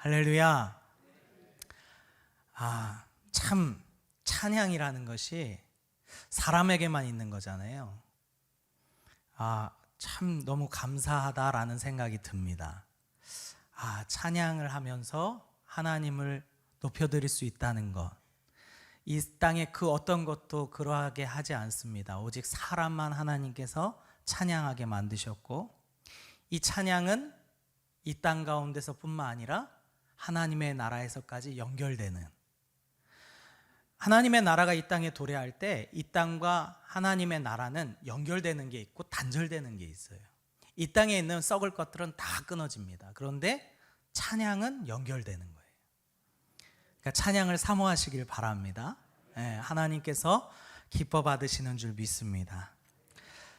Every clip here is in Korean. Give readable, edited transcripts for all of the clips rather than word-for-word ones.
할렐루야. 참 찬양이라는 것이 사람에게만 있는 거잖아요. 참 너무 감사하다라는 생각이 듭니다. 찬양을 하면서 하나님을 높여드릴 수 있다는 것, 이 땅의 그 어떤 것도 그러하게 하지 않습니다. 오직 사람만 하나님께서 찬양하게 만드셨고, 이 찬양은 이 땅 가운데서 뿐만 아니라 하나님의 나라에서까지 연결되는, 하나님의 나라가 이 땅에 도래할 때 이 땅과 하나님의 나라는 연결되는 게 있고 단절되는 게 있어요. 이 땅에 있는 썩을 것들은 다 끊어집니다. 그런데 찬양은 연결되는 거예요. 그러니까 찬양을 사모하시길 바랍니다. 하나님께서 기뻐 받으시는 줄 믿습니다.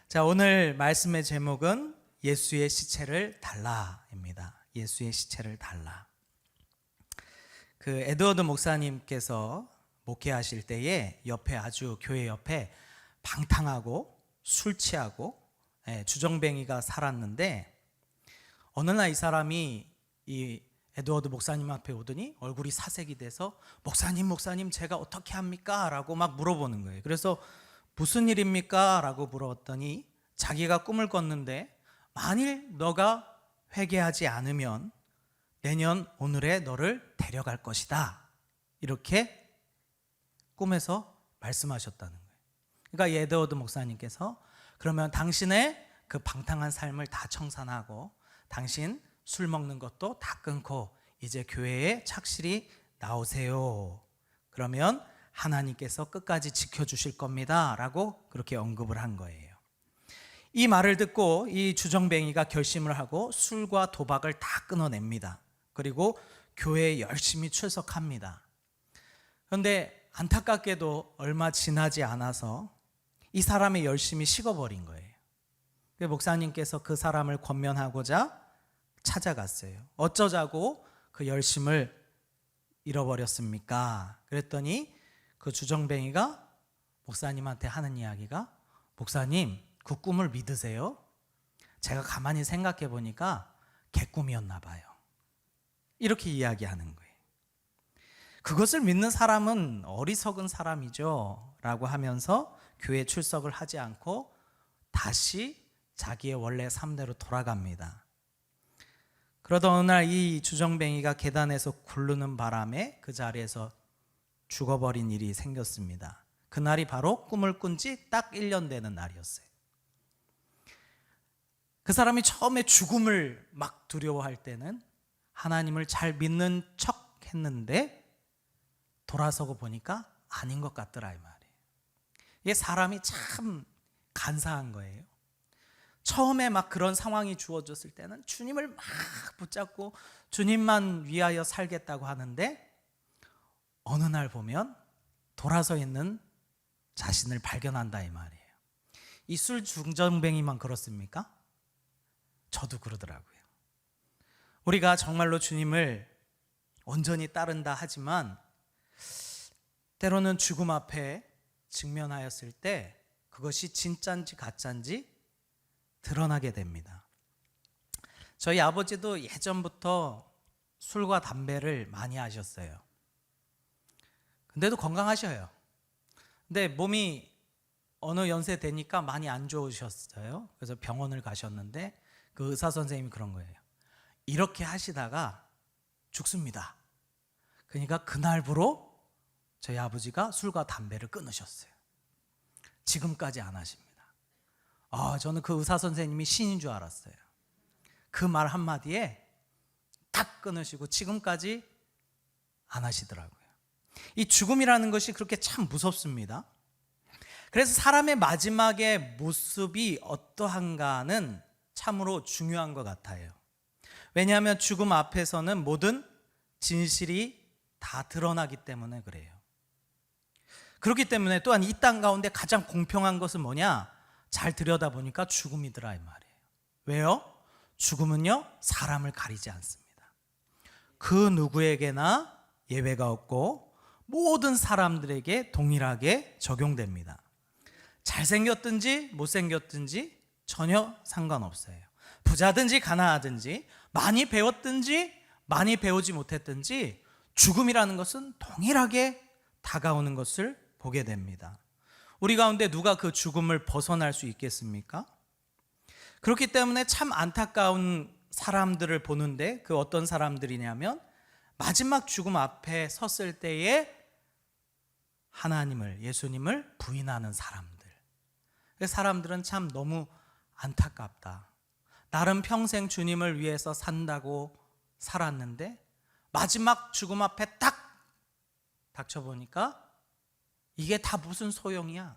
자, 오늘 말씀의 제목은 예수의 시체를 달라입니다. 예수의 시체를 달라. 그 에드워드 목사님께서 목회하실 때에 옆에 아주 교회 옆에 방탕하고 술 취하고 주정뱅이가 살았는데, 어느 날 이 사람이 이 에드워드 목사님 앞에 오더니 얼굴이 사색이 돼서 목사님 제가 어떻게 합니까? 라고 막 물어보는 거예요. 그래서 무슨 일입니까? 라고 물어봤더니 자기가 꿈을 꿨는데, 만일 너가 회개하지 않으면 내년 오늘에 너를 데려갈 것이다, 이렇게 꿈에서 말씀하셨다는 거예요. 그러니까 이 에드워드 목사님께서 그러면 당신의 그 방탕한 삶을 다 청산하고 당신 술 먹는 것도 다 끊고 이제 교회에 착실히 나오세요. 그러면 하나님께서 끝까지 지켜주실 겁니다, 라고 그렇게 언급을 한 거예요. 이 말을 듣고 이 주정뱅이가 결심을 하고 술과 도박을 다 끊어냅니다. 그리고 교회에 열심히 출석합니다. 그런데 안타깝게도 얼마 지나지 않아서 이 사람의 열심이 식어버린 거예요. 목사님께서 그 사람을 권면하고자 찾아갔어요. 어쩌자고 그 열심을 잃어버렸습니까? 그랬더니 그 주정뱅이가 목사님한테 하는 이야기가, 목사님 그 꿈을 믿으세요? 제가 가만히 생각해 보니까 개꿈이었나 봐요. 이렇게 이야기하는 거예요. 그것을 믿는 사람은 어리석은 사람이죠 라고 하면서 교회 출석을 하지 않고 다시 자기의 원래 삶대로 돌아갑니다. 그러던 어느 날 이 주정뱅이가 계단에서 굴르는 바람에 그 자리에서 죽어버린 일이 생겼습니다. 그날이 바로 꿈을 꾼 지 딱 1년 되는 날이었어요. 그 사람이 처음에 죽음을 막 두려워할 때는 하나님을 잘 믿는 척 했는데 돌아서고 보니까 아닌 것 같더라, 이 말이에요. 이게 사람이 참 간사한 거예요. 처음에 막 그런 상황이 주어졌을 때는 주님을 막 붙잡고 주님만 위하여 살겠다고 하는데, 어느 날 보면 돌아서 있는 자신을 발견한다, 이 말이에요. 이 술 중정뱅이만 그렇습니까? 저도 그러더라고요. 우리가 정말로 주님을 온전히 따른다 하지만 때로는 죽음 앞에 직면하였을 때 그것이 진짜인지 가짜인지 드러나게 됩니다. 저희 아버지도 예전부터 술과 담배를 많이 하셨어요. 근데도 건강하셔요. 근데 몸이 어느 연세 되니까 많이 안 좋으셨어요. 그래서 병원을 가셨는데 그 의사 선생님이 그런 거예요. 이렇게 하시다가 죽습니다. 그러니까 그날부로 저희 아버지가 술과 담배를 끊으셨어요. 지금까지 안 하십니다. 저는 그 의사 선생님이 신인 줄 알았어요. 그 말 한마디에 딱 끊으시고 지금까지 안 하시더라고요. 이 죽음이라는 것이 그렇게 참 무섭습니다. 그래서 사람의 마지막의 모습이 어떠한가는 참으로 중요한 것 같아요. 왜냐하면 죽음 앞에서는 모든 진실이 다 드러나기 때문에 그래요. 그렇기 때문에 또한 이 땅 가운데 가장 공평한 것은 뭐냐? 잘 들여다보니까 죽음이더라, 이 말이에요. 왜요? 죽음은요, 사람을 가리지 않습니다. 그 누구에게나 예외가 없고 모든 사람들에게 동일하게 적용됩니다. 잘생겼든지 못생겼든지 전혀 상관없어요. 부자든지 가난하든지 많이 배웠든지 많이 배우지 못했든지 죽음이라는 것은 동일하게 다가오는 것을 보게 됩니다. 우리 가운데 누가 그 죽음을 벗어날 수 있겠습니까? 그렇기 때문에 참 안타까운 사람들을 보는데, 그 어떤 사람들이냐면 마지막 죽음 앞에 섰을 때에 하나님을, 예수님을 부인하는 사람들. 그 사람들은 참 너무 안타깝다. 나름 평생 주님을 위해서 산다고 살았는데 마지막 죽음 앞에 딱 닥쳐보니까 이게 다 무슨 소용이야.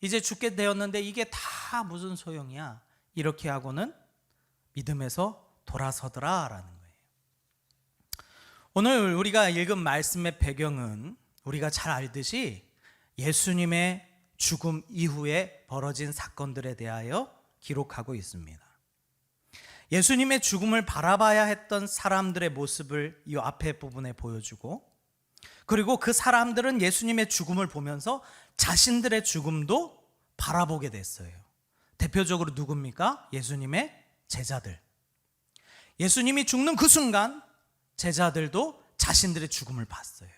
이제 죽게 되었는데 이게 다 무슨 소용이야. 이렇게 하고는 믿음에서 돌아서더라 라는 거예요. 오늘 우리가 읽은 말씀의 배경은 우리가 잘 알듯이 예수님의 죽음 이후에 벌어진 사건들에 대하여 기록하고 있습니다. 예수님의 죽음을 바라봐야 했던 사람들의 모습을 이 앞에 부분에 보여주고, 그리고 그 사람들은 예수님의 죽음을 보면서 자신들의 죽음도 바라보게 됐어요. 대표적으로 누굽니까? 예수님의 제자들. 예수님이 죽는 그 순간 제자들도 자신들의 죽음을 봤어요.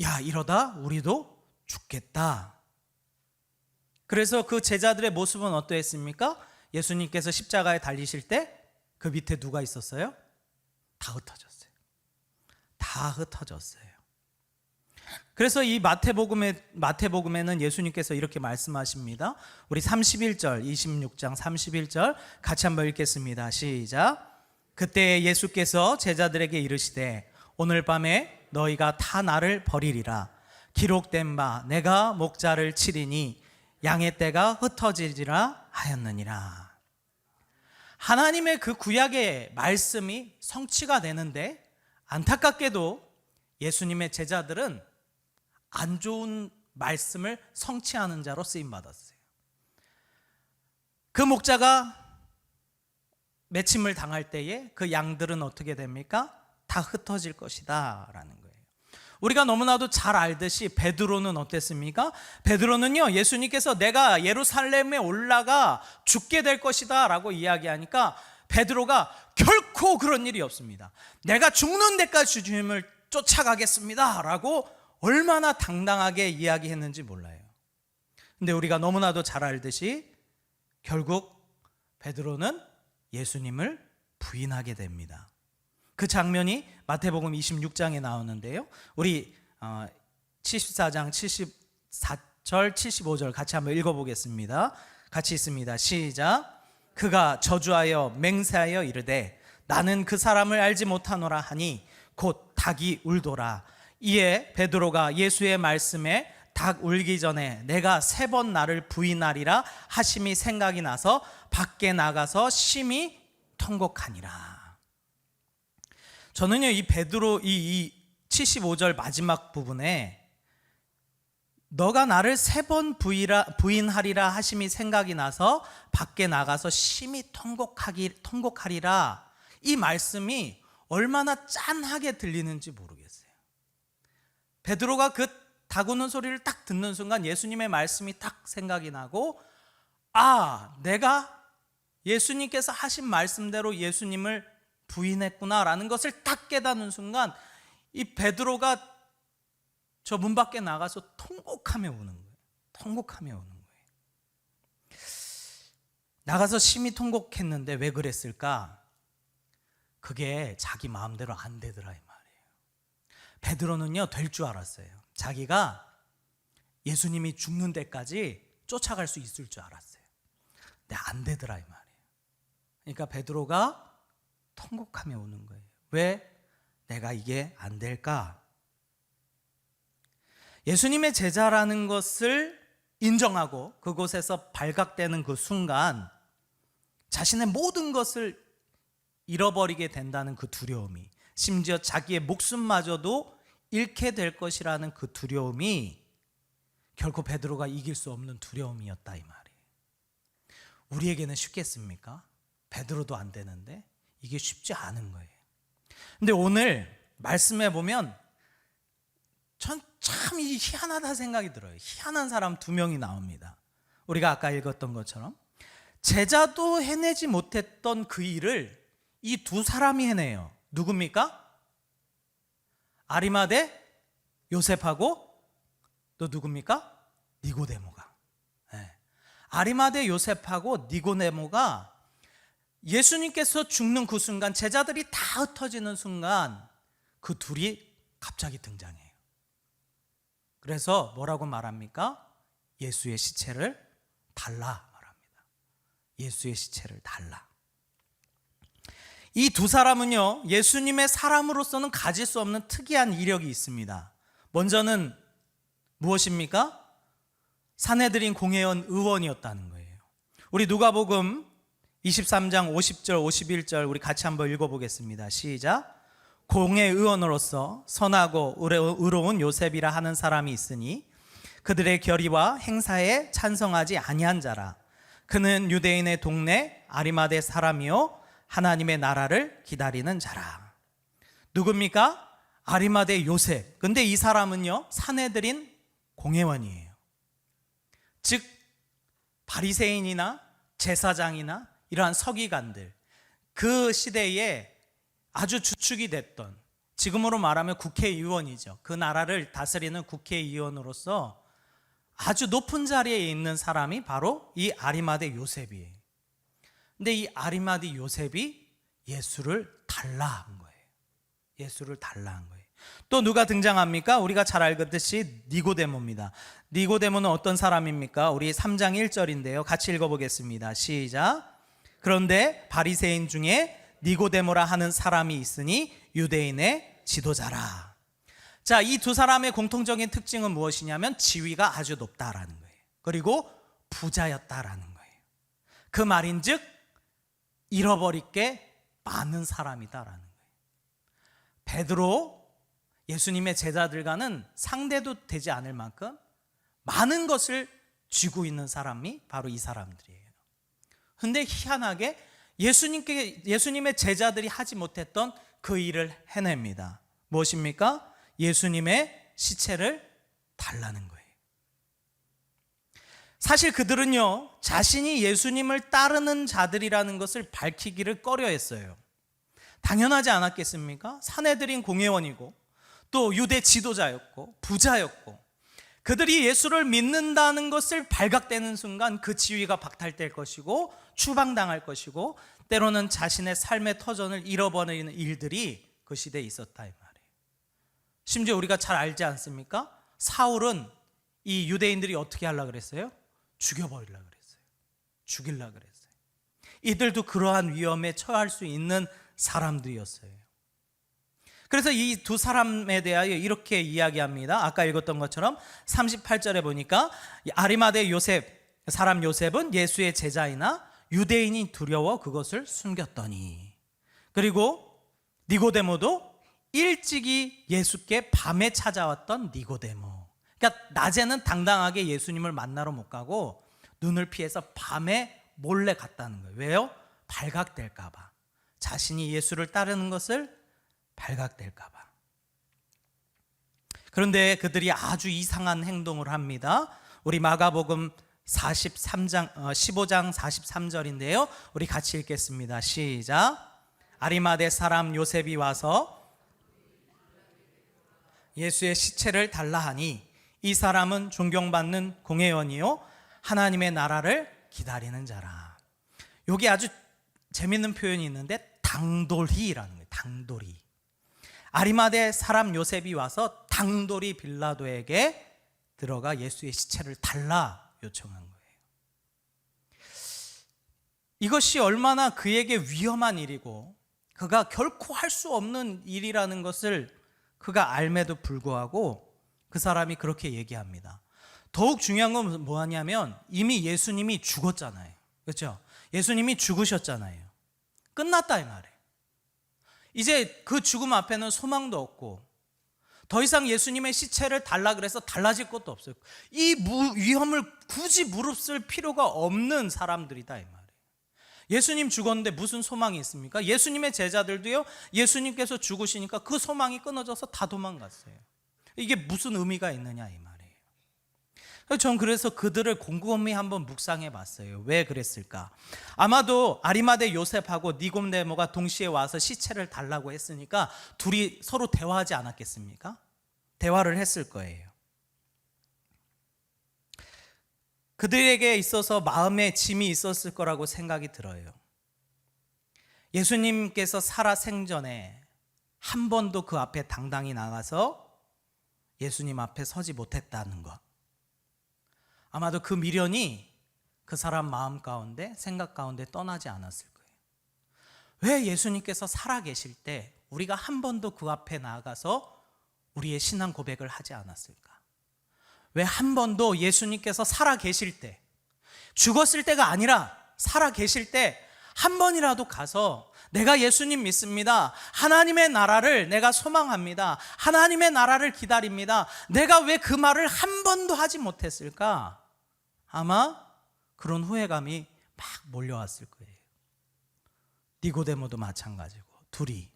야, 이러다 우리도 죽겠다. 그래서 그 제자들의 모습은 어떠했습니까? 예수님께서 십자가에 달리실 때 그 밑에 누가 있었어요? 다 흩어졌어요. 다 흩어졌어요. 그래서 이 마태복음에는 예수님께서 이렇게 말씀하십니다. 우리 31절, 26장 31절 같이 한번 읽겠습니다. 시작. 그때 예수께서 제자들에게 이르시되 오늘 밤에 너희가 다 나를 버리리라. 기록된 바 내가 목자를 치리니 양의 떼가 흩어지리라 하였느니라. 하나님의 그 구약의 말씀이 성취가 되는데, 안타깝게도 예수님의 제자들은 안 좋은 말씀을 성취하는 자로 쓰임받았어요. 그 목자가 매침을 당할 때에 그 양들은 어떻게 됩니까? 다 흩어질 것이다 라는 거예요. 우리가 너무나도 잘 알듯이 베드로는 어땠습니까? 베드로는요, 예수님께서 내가 예루살렘에 올라가 죽게 될 것이다 라고 이야기하니까 베드로가 결코 그런 일이 없습니다. 내가 죽는 데까지 주님을 쫓아가겠습니다 라고 얼마나 당당하게 이야기했는지 몰라요. 근데 우리가 너무나도 잘 알듯이 결국 베드로는 예수님을 부인하게 됩니다. 그 장면이 마태복음 26장에 나오는데요. 우리 74장 74절 75절 같이 한번 읽어보겠습니다. 같이 있습니다. 시작. 그가 저주하여 맹세하여 이르되 나는 그 사람을 알지 못하노라 하니 곧 닭이 울도라. 이에 베드로가 예수의 말씀에 닭 울기 전에 내가 3번 나를 부인하리라 하심이 생각이 나서 밖에 나가서 심히 통곡하니라. 저는요, 이 베드로 이 75절 마지막 부분에 너가 나를 3번 부인하리라 하심이 생각이 나서 밖에 나가서 심히 통곡하리라, 이 말씀이 얼마나 짠하게 들리는지 모르겠어요. 베드로가 그 다구는 소리를 딱 듣는 순간 예수님의 말씀이 딱 생각이 나고, 아, 내가 예수님께서 하신 말씀대로 예수님을 부인했구나라는 것을 딱 깨닫는 순간 이 베드로가 저 문 밖에 나가서 통곡하며 우는 거예요. 통곡하며 우는 거예요. 나가서 심히 통곡했는데 왜 그랬을까? 그게 자기 마음대로 안 되더라 이 말이에요. 베드로는요, 될 줄 알았어요. 자기가 예수님이 죽는 데까지 쫓아갈 수 있을 줄 알았어요. 근데 안 되더라 이 말이에요. 그러니까 베드로가 통곡하며 우는 거예요. 왜 내가 이게 안 될까? 예수님의 제자라는 것을 인정하고 그곳에서 발각되는 그 순간 자신의 모든 것을 잃어버리게 된다는 그 두려움이, 심지어 자기의 목숨마저도 잃게 될 것이라는 그 두려움이 결코 베드로가 이길 수 없는 두려움이었다 이 말이에요. 우리에게는 쉽겠습니까? 베드로도 안 되는데 이게 쉽지 않은 거예요. 근데 오늘 말씀해 보면 전 참 희한하다 생각이 들어요. 희한한 사람 2명이 나옵니다. 우리가 아까 읽었던 것처럼 제자도 해내지 못했던 그 일을 이 2 사람이 해내요. 누굽니까? 아리마대 요셉하고 또 누굽니까? 니고데모가. 네. 아리마대 요셉하고 니고데모가 예수님께서 죽는 그 순간, 제자들이 다 흩어지는 순간 그 둘이 갑자기 등장해요. 그래서 뭐라고 말합니까? 예수의 시체를 달라 말합니다. 예수의 시체를 달라. 이 두 사람은요, 예수님의 사람으로서는 가질 수 없는 특이한 이력이 있습니다. 먼저는 무엇입니까? 산헤드린 공회원 의원이었다는 거예요. 우리 누가복음 23장 50절 51절 우리 같이 한번 읽어보겠습니다. 시작. 공회의원으로서 선하고 의로운 요셉이라 하는 사람이 있으니 그들의 결의와 행사에 찬성하지 아니한 자라. 그는 유대인의 동네 아리마대 사람이요 하나님의 나라를 기다리는 자라. 누굽니까? 아리마대 요셉. 근데 이 사람은요, 산헤드린 공회원이에요. 즉 바리새인이나 제사장이나 이러한 서기관들, 그 시대에 아주 주축이 됐던, 지금으로 말하면 국회의원이죠. 그 나라를 다스리는 국회의원으로서 아주 높은 자리에 있는 사람이 바로 이 아리마대 요셉이에요. 근데 이 아리마대 요셉이 예수를 달라 한 거예요. 예수를 달라 한 거예요. 또 누가 등장합니까? 우리가 잘 알듯이 니고데모입니다. 니고데모는 어떤 사람입니까? 우리 3장 1절인데요. 같이 읽어보겠습니다. 시작. 그런데 바리새인 중에 니고데모라 하는 사람이 있으니 유대인의 지도자라. 자, 이 두 사람의 공통적인 특징은 무엇이냐면 지위가 아주 높다라는 거예요. 그리고 부자였다라는 거예요. 그 말인즉 잃어버릴 게 많은 사람이다라는 거예요. 베드로, 예수님의 제자들과는 상대도 되지 않을 만큼 많은 것을 쥐고 있는 사람이 바로 이 사람들이에요. 근데 희한하게 예수님의 제자들이 하지 못했던 그 일을 해냅니다. 무엇입니까? 예수님의 시체를 달라는 거예요. 사실 그들은요, 자신이 예수님을 따르는 자들이라는 것을 밝히기를 꺼려했어요. 당연하지 않았겠습니까? 산헤드린 공회원이고 또 유대 지도자였고 부자였고, 그들이 예수를 믿는다는 것을 발각되는 순간 그 지위가 박탈될 것이고 추방당할 것이고 때로는 자신의 삶의 터전을 잃어버리는 일들이 그 시대에 있었다 이 말이에요. 심지어 우리가 잘 알지 않습니까? 사울은 이 유대인들이 어떻게 하려고 그랬어요? 죽여버리려고 그랬어요. 죽이려고 그랬어요. 이들도 그러한 위험에 처할 수 있는 사람들이었어요. 그래서 이 두 사람에 대하여 이렇게 이야기합니다. 아까 읽었던 것처럼 38절에 보니까 아리마대 요셉, 사람 요셉은 예수의 제자이나 유대인이 두려워 그것을 숨겼더니, 그리고 니고데모도 일찍이 예수께 밤에 찾아왔던 니고데모. 그러니까 낮에는 당당하게 예수님을 만나러 못 가고 눈을 피해서 밤에 몰래 갔다는 거예요. 왜요? 발각될까 봐. 자신이 예수를 따르는 것을 발각될까 봐. 그런데 그들이 아주 이상한 행동을 합니다. 우리 마가복음 15장 43절인데요. 우리 같이 읽겠습니다. 시작. 아리마대 사람 요셉이 와서 예수의 시체를 달라 하니 이 사람은 존경받는 공회원이요 하나님의 나라를 기다리는 자라. 여기 아주 재밌는 표현이 있는데 당돌이라는 거예요. 당돌이. 아리마대 사람 요셉이 와서 당돌이 빌라도에게 들어가 예수의 시체를 달라 요청한 거예요. 이것이 얼마나 그에게 위험한 일이고 그가 결코 할 수 없는 일이라는 것을 그가 알매도 불구하고 그 사람이 그렇게 얘기합니다. 더욱 중요한 건 뭐냐면 이미 예수님이 죽었잖아요. 그렇죠? 예수님이 죽으셨잖아요. 끝났다 이 말이에요. 이제 그 죽음 앞에는 소망도 없고 더 이상 예수님의 시체를 달라 그래서 달라질 것도 없어요. 이 위험을 굳이 무릅쓸 필요가 없는 사람들이다 이 말이에요. 예수님 죽었는데 무슨 소망이 있습니까? 예수님의 제자들도요, 예수님께서 죽으시니까 그 소망이 끊어져서 다 도망갔어요. 이게 무슨 의미가 있느냐 이 말이에요. 전 그래서 그들을 곰곰이 한번 묵상해 봤어요. 왜 그랬을까? 아마도 아리마대 요셉하고 니고데모가 동시에 와서 시체를 달라고 했으니까 둘이 서로 대화하지 않았겠습니까? 대화를 했을 거예요. 그들에게 있어서 마음에 짐이 있었을 거라고 생각이 들어요. 예수님께서 살아 생전에 한 번도 그 앞에 당당히 나가서 예수님 앞에 서지 못했다는 것. 아마도 그 미련이 그 사람 마음 가운데, 생각 가운데 떠나지 않았을 거예요. 왜 예수님께서 살아 계실 때 우리가 한 번도 그 앞에 나가서 우리의 신앙 고백을 하지 않았을까? 왜 한 번도 예수님께서 살아 계실 때, 죽었을 때가 아니라 살아 계실 때 한 번이라도 가서 내가 예수님 믿습니다, 하나님의 나라를 내가 소망합니다, 하나님의 나라를 기다립니다, 내가 왜 그 말을 한 번도 하지 못했을까? 아마 그런 후회감이 막 몰려왔을 거예요. 니고데모도 마찬가지고 둘이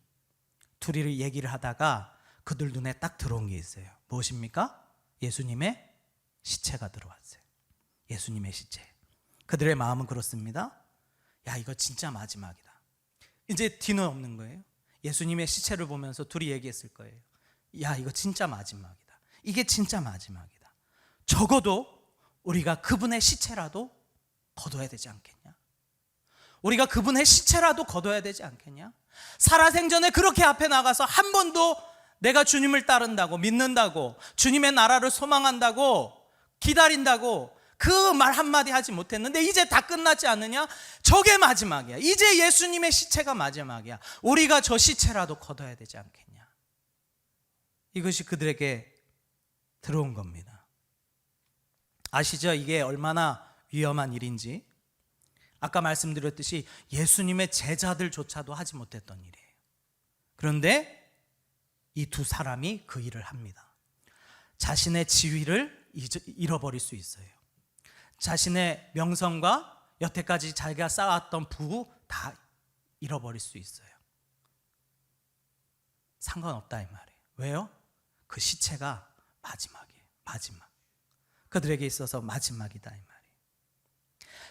얘기를 하다가 그들 눈에 딱 들어온 게 있어요. 무엇입니까? 예수님의 시체가 들어왔어요. 예수님의 시체. 그들의 마음은 그렇습니다. 야, 이거 진짜 마지막이다. 이제 뒤는 없는 거예요. 예수님의 시체를 보면서 둘이 얘기했을 거예요. 야, 이거 진짜 마지막이다. 이게 진짜 마지막이다. 적어도 우리가 그분의 시체라도 거둬야 되지 않겠냐? 우리가 그분의 시체라도 거둬야 되지 않겠냐? 살아생전에 그렇게 앞에 나가서 한 번도 내가 주님을 따른다고, 믿는다고, 주님의 나라를 소망한다고, 기다린다고 그 말 한마디 하지 못했는데 이제 다 끝났지 않느냐? 저게 마지막이야. 이제 예수님의 시체가 마지막이야. 우리가 저 시체라도 거둬야 되지 않겠냐? 이것이 그들에게 들어온 겁니다. 아시죠? 이게 얼마나 위험한 일인지. 아까 말씀드렸듯이 예수님의 제자들조차도 하지 못했던 일이에요. 그런데 이 두 사람이 그 일을 합니다. 자신의 지위를 잃어버릴 수 있어요. 자신의 명성과 여태까지 자기가 쌓았던 부 다 잃어버릴 수 있어요. 상관없다 이 말이에요. 왜요? 그 시체가 마지막이에요. 마지막. 그들에게 있어서 마지막이다 이 말이에요.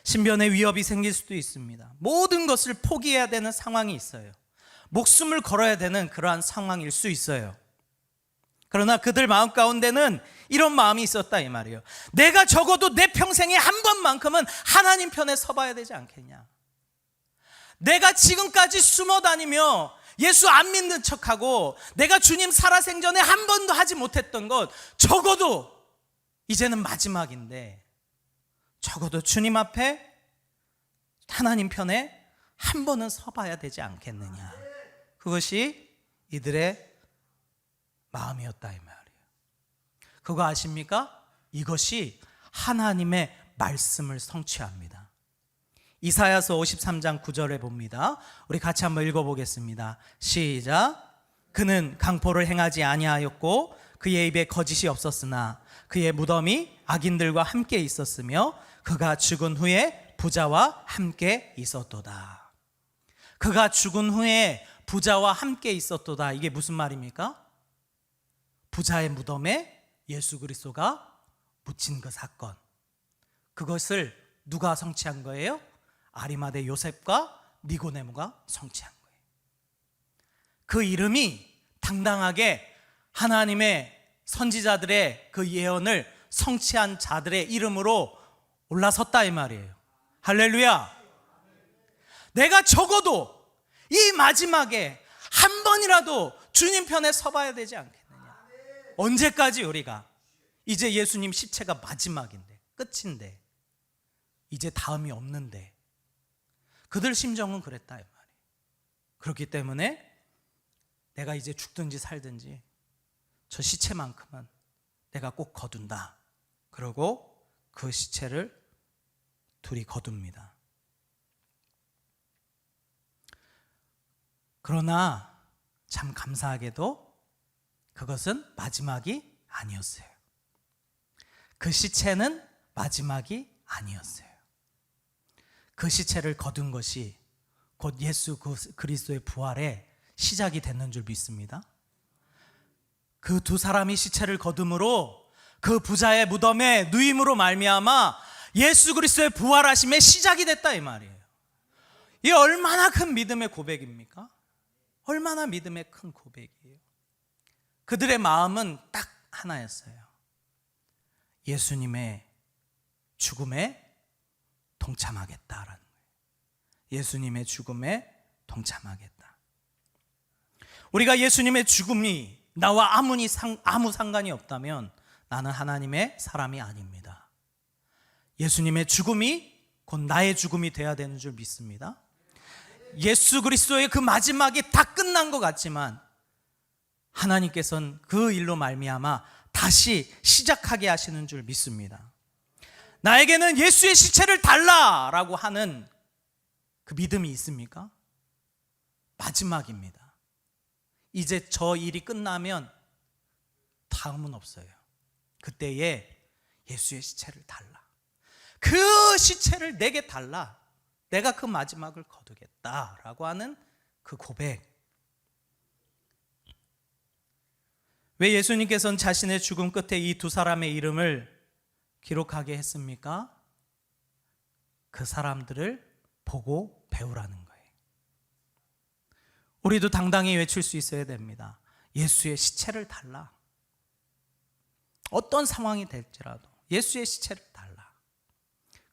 신변의 위협이 생길 수도 있습니다. 모든 것을 포기해야 되는 상황이 있어요. 목숨을 걸어야 되는 그러한 상황일 수 있어요. 그러나 그들 마음 가운데는 이런 마음이 있었다 이 말이에요. 내가 적어도 내 평생에 한 번만큼은 하나님 편에 서봐야 되지 않겠냐? 내가 지금까지 숨어 다니며 예수 안 믿는 척하고 내가 주님 살아생전에 한 번도 하지 못했던 것, 적어도 이제는 마지막인데 적어도 주님 앞에 하나님 편에 한 번은 서봐야 되지 않겠느냐? 그것이 이들의 마음이었다 이 말이에요. 그거 아십니까? 이것이 하나님의 말씀을 성취합니다. 이사야서 53장 9절에 봅니다. 우리 같이 한번 읽어보겠습니다. 시작. 그는 강포를 행하지 아니하였고 그의 입에 거짓이 없었으나 그의 무덤이 악인들과 함께 있었으며 그가 죽은 후에 부자와 함께 있었도다. 그가 죽은 후에 부자와 함께 있었도다. 이게 무슨 말입니까? 부자의 무덤에 예수 그리스도가 묻힌 그 사건, 그것을 누가 성취한 거예요? 아리마대 요셉과 니고데모가 성취한 거예요. 그 이름이 당당하게 하나님의 선지자들의 그 예언을 성취한 자들의 이름으로 올라섰다 이 말이에요. 할렐루야. 내가 적어도 이 마지막에 한 번이라도 주님 편에 서봐야 되지 않겠느냐? 언제까지 우리가? 이제 예수님 시체가 마지막인데, 끝인데, 이제 다음이 없는데, 그들 심정은 그랬다 이 말이에요. 그렇기 때문에 내가 이제 죽든지 살든지 저 시체만큼은 내가 꼭 거둔다. 그러고 그 시체를 둘이 거둡니다. 그러나 참 감사하게도 그것은 마지막이 아니었어요. 그 시체는 마지막이 아니었어요. 그 시체를 거둔 것이 곧 예수 그리스도의 부활의 시작이 됐는 줄 믿습니다. 그 두 사람이 시체를 거둠으로 그 부자의 무덤에 누임으로 말미암아 예수 그리스도의 부활하심의 시작이 됐다 이 말이에요. 이게 얼마나 큰 믿음의 고백입니까? 얼마나 믿음의 큰 고백이에요. 그들의 마음은 딱 하나였어요. 예수님의 죽음에 동참하겠다라는 거예요. 예수님의 죽음에 동참하겠다. 우리가 예수님의 죽음이 나와 아무 상관이 없다면 나는 하나님의 사람이 아닙니다. 예수님의 죽음이 곧 나의 죽음이 돼야 되는 줄 믿습니다. 예수 그리스도의 그 마지막이 다 끝난 것 같지만 하나님께서는 그 일로 말미암아 다시 시작하게 하시는 줄 믿습니다. 나에게는 예수의 시체를 달라라고 하는 그 믿음이 있습니까? 마지막입니다. 이제 저 일이 끝나면 다음은 없어요. 그때에 예수의 시체를 달라. 그 시체를 내게 달라. 내가 그 마지막을 거두겠다라고 하는 그 고백. 왜 예수님께서는 자신의 죽음 끝에 이 두 사람의 이름을 기록하게 했습니까? 그 사람들을 보고 배우라는 거예요. 우리도 당당히 외칠 수 있어야 됩니다. 예수의 시체를 달라. 어떤 상황이 될지라도 예수의 시체를 달라.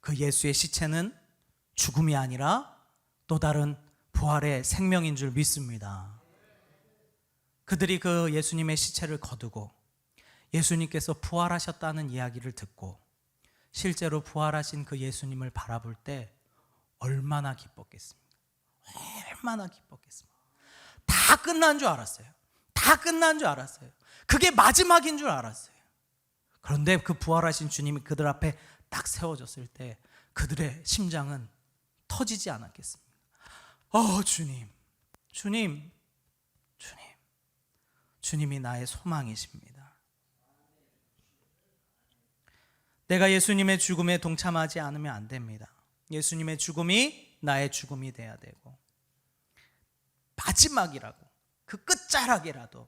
그 예수의 시체는 죽음이 아니라 또 다른 부활의 생명인 줄 믿습니다. 그들이 그 예수님의 시체를 거두고 예수님께서 부활하셨다는 이야기를 듣고 실제로 부활하신 그 예수님을 바라볼 때 얼마나 기뻤겠습니까? 얼마나 기뻤겠습니까? 다 끝난 줄 알았어요. 다 끝난 줄 알았어요. 그게 마지막인 줄 알았어요. 그런데 그 부활하신 주님이 그들 앞에 딱 세워졌을 때 그들의 심장은 터지지 않았겠습니까? 주님, 주님, 주님, 주님이 나의 소망이십니다. 내가 예수님의 죽음에 동참하지 않으면 안 됩니다. 예수님의 죽음이 나의 죽음이 돼야 되고 마지막이라고 그 끝자락이라도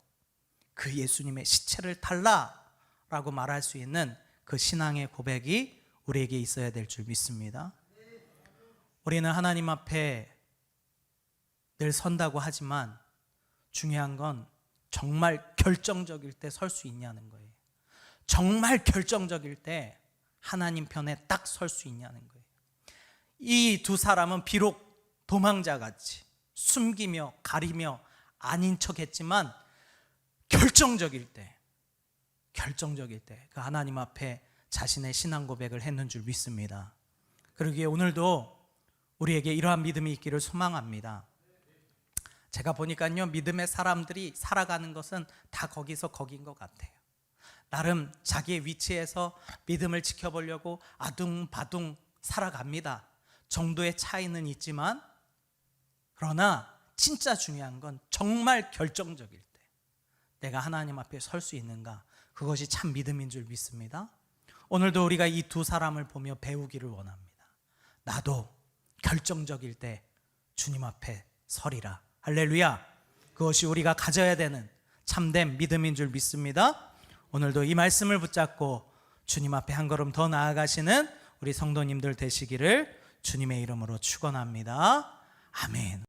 그 예수님의 시체를 달라라고 말할 수 있는 그 신앙의 고백이 우리에게 있어야 될 줄 믿습니다. 우리는 하나님 앞에 늘 선다고 하지만 중요한 건 정말 결정적일 때 설 수 있냐는 거예요. 정말 결정적일 때 하나님 편에 딱 설 수 있냐는 거예요. 이 두 사람은 비록 도망자같이 숨기며 가리며 아닌 척했지만 결정적일 때 그 하나님 앞에 자신의 신앙 고백을 했는 줄 믿습니다. 그러기에 오늘도 우리에게 이러한 믿음이 있기를 소망합니다. 제가 보니까요, 믿음의 사람들이 살아가는 것은 다 거기서 거긴 것 같아요. 나름 자기의 위치에서 믿음을 지켜보려고 아둥바둥 살아갑니다. 정도의 차이는 있지만 그러나 진짜 중요한 건 정말 결정적일 때 내가 하나님 앞에 설 수 있는가, 그것이 참 믿음인 줄 믿습니다. 오늘도 우리가 이 두 사람을 보며 배우기를 원합니다. 나도 결정적일 때 주님 앞에 서리라. 할렐루야. 그것이 우리가 가져야 되는 참된 믿음인 줄 믿습니다. 오늘도 이 말씀을 붙잡고 주님 앞에 한 걸음 더 나아가시는 우리 성도님들 되시기를 주님의 이름으로 축원합니다. 아멘.